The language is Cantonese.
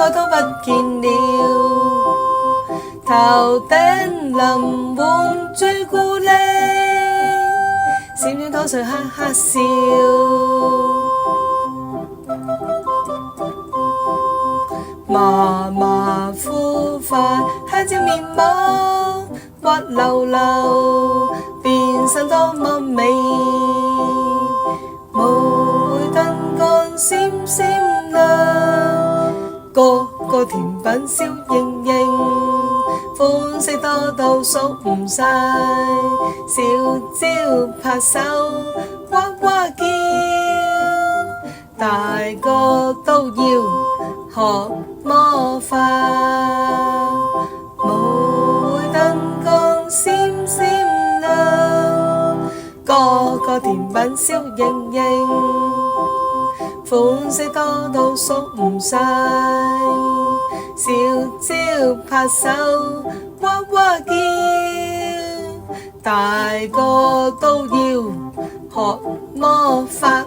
我都不見了。頭頂臨滿朱古力，閃閃拖水哈哈笑。馬馬虎快香蕉面膜，滑溜溜變身多麼美。舞會燈光閃閃亮，個個甜品笑盈盈，款式多到數唔晒，小招拍手呱呱叫，大個都要學魔法。舞會燈光閃閃亮，個個甜品笑盈盈，款式多到數唔晒，小招拍手呱呱叫，大個都要學魔法。